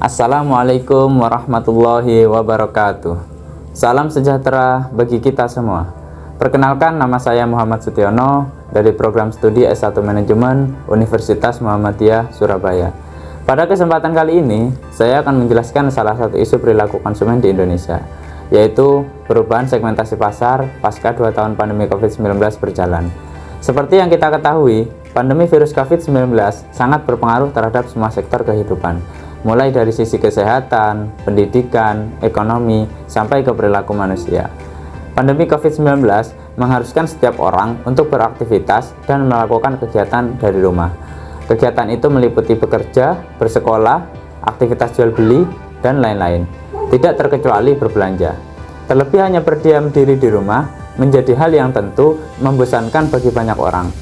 Assalamualaikum warahmatullahi wabarakatuh. Salam sejahtera bagi kita semua. Perkenalkan, nama saya Muhammad Sutiono dari program studi S1 Manajemen Universitas Muhammadiyah Surabaya. Pada kesempatan kali ini, saya akan menjelaskan salah satu isu perilaku konsumen di Indonesia, yaitu perubahan segmentasi pasar pasca 2 tahun pandemi COVID-19 berjalan. Seperti yang kita ketahui, pandemi virus COVID-19 sangat berpengaruh terhadap semua sektor kehidupan, mulai dari sisi kesehatan, pendidikan, ekonomi, sampai ke perilaku manusia. Pandemi COVID-19 mengharuskan setiap orang untuk beraktivitas dan melakukan kegiatan dari rumah. Kegiatan itu meliputi bekerja, bersekolah, aktivitas jual beli, dan lain-lain. Tidak terkecuali berbelanja. Terlebih hanya berdiam diri di rumah menjadi hal yang tentu membosankan bagi banyak orang,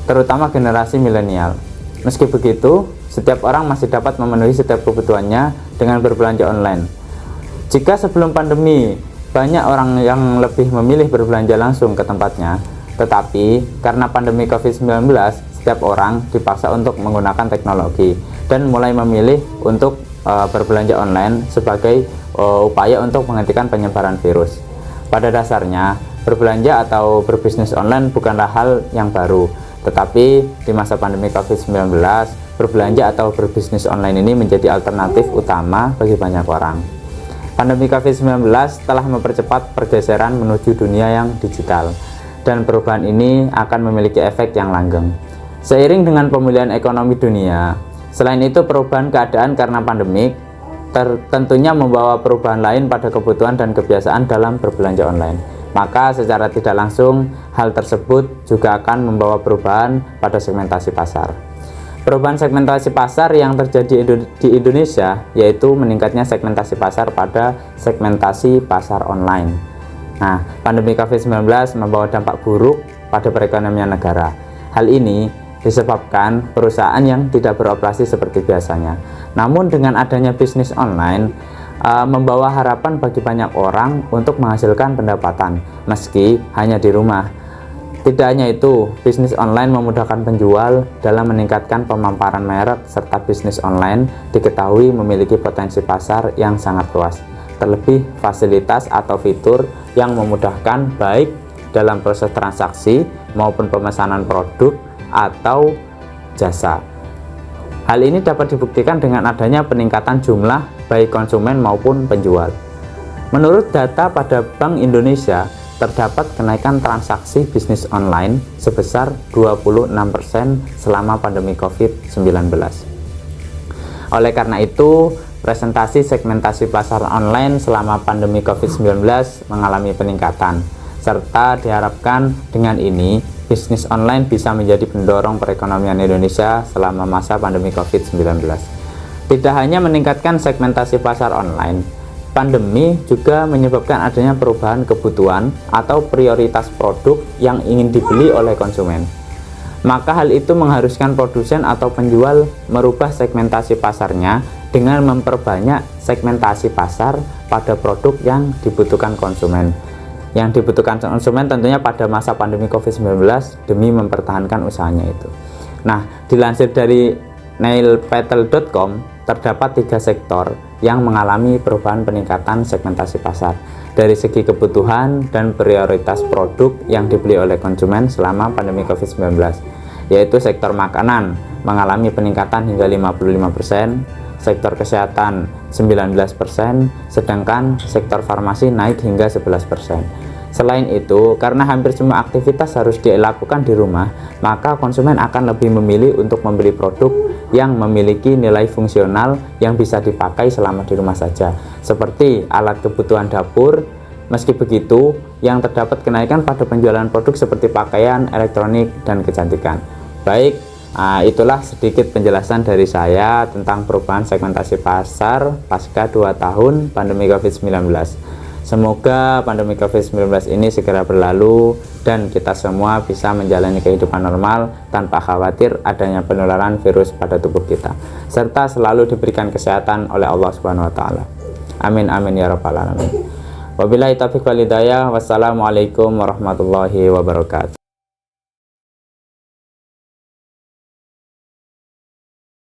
terutama generasi milenial. Meski begitu, setiap orang masih dapat memenuhi setiap kebutuhannya dengan berbelanja online. Jika sebelum pandemi banyak orang yang lebih memilih berbelanja langsung ke tempatnya, tetapi karena pandemi COVID-19, setiap orang dipaksa untuk menggunakan teknologi dan mulai memilih untuk berbelanja online sebagai upaya untuk menghentikan penyebaran virus. Pada dasarnya, berbelanja atau berbisnis online bukanlah hal yang baru, tetapi di masa pandemi COVID-19, berbelanja atau berbisnis online ini menjadi alternatif utama bagi banyak orang. Pandemi COVID-19 telah mempercepat pergeseran menuju dunia yang digital, dan perubahan ini akan memiliki efek yang langgeng. Seiring dengan pemulihan ekonomi dunia, selain itu perubahan keadaan karena pandemik tentunya membawa perubahan lain pada kebutuhan dan kebiasaan dalam berbelanja online. Maka secara tidak langsung, hal tersebut juga akan membawa perubahan pada segmentasi pasar. Perubahan segmentasi pasar yang terjadi di Indonesia yaitu meningkatnya segmentasi pasar pada segmentasi pasar online. Nah, pandemi COVID-19 membawa dampak buruk pada perekonomian negara. Hal ini disebabkan perusahaan yang tidak beroperasi seperti biasanya. Namun dengan adanya bisnis online, membawa harapan bagi banyak orang untuk menghasilkan pendapatan meski hanya di rumah. Tidak hanya itu, bisnis online memudahkan penjual dalam meningkatkan pemaparan merek, serta bisnis online diketahui memiliki potensi pasar yang sangat luas. Terlebih fasilitas atau fitur yang memudahkan baik dalam proses transaksi maupun pemesanan produk atau jasa. Hal ini dapat dibuktikan dengan adanya peningkatan jumlah baik konsumen maupun penjual. Menurut data pada Bank Indonesia, terdapat kenaikan transaksi bisnis online sebesar 26% selama pandemi COVID-19. Oleh karena itu, presentasi segmentasi pasar online selama pandemi COVID-19 mengalami peningkatan, serta diharapkan dengan ini bisnis online bisa menjadi pendorong perekonomian Indonesia selama masa pandemi COVID-19. Tidak hanya meningkatkan segmentasi pasar online, pandemi juga menyebabkan adanya perubahan kebutuhan atau prioritas produk yang ingin dibeli oleh konsumen. Maka hal itu mengharuskan produsen atau penjual merubah segmentasi pasarnya dengan memperbanyak segmentasi pasar pada produk yang dibutuhkan konsumen. Yang dibutuhkan konsumen tentunya pada masa pandemi COVID-19 demi mempertahankan usahanya itu. Nah, dilansir dari nailpetal.com, terdapat 3 sektor yang mengalami perubahan peningkatan segmentasi pasar dari segi kebutuhan dan prioritas produk yang dibeli oleh konsumen selama pandemi COVID-19, yaitu sektor makanan mengalami peningkatan hingga 55%, sektor kesehatan 19%, sedangkan sektor farmasi naik hingga 11%. Selain itu, karena hampir semua aktivitas harus dilakukan di rumah, maka konsumen akan lebih memilih untuk membeli produk yang memiliki nilai fungsional yang bisa dipakai selama di rumah saja, seperti alat kebutuhan dapur. Meski begitu, yang terdapat kenaikan pada penjualan produk seperti pakaian, elektronik, dan kecantikan. Baik, itulah sedikit penjelasan dari saya tentang perubahan segmentasi pasar pasca 2 tahun pandemi COVID-19. Semoga pandemi COVID-19 ini segera berlalu dan kita semua bisa menjalani kehidupan normal tanpa khawatir adanya penularan virus pada tubuh kita, serta selalu diberikan kesehatan oleh Allah Subhanahu wa taala. Amin amin ya rabbal alamin. Wabillahi taufiq wal hidayah. Wassalamualaikum warahmatullahi wabarakatuh.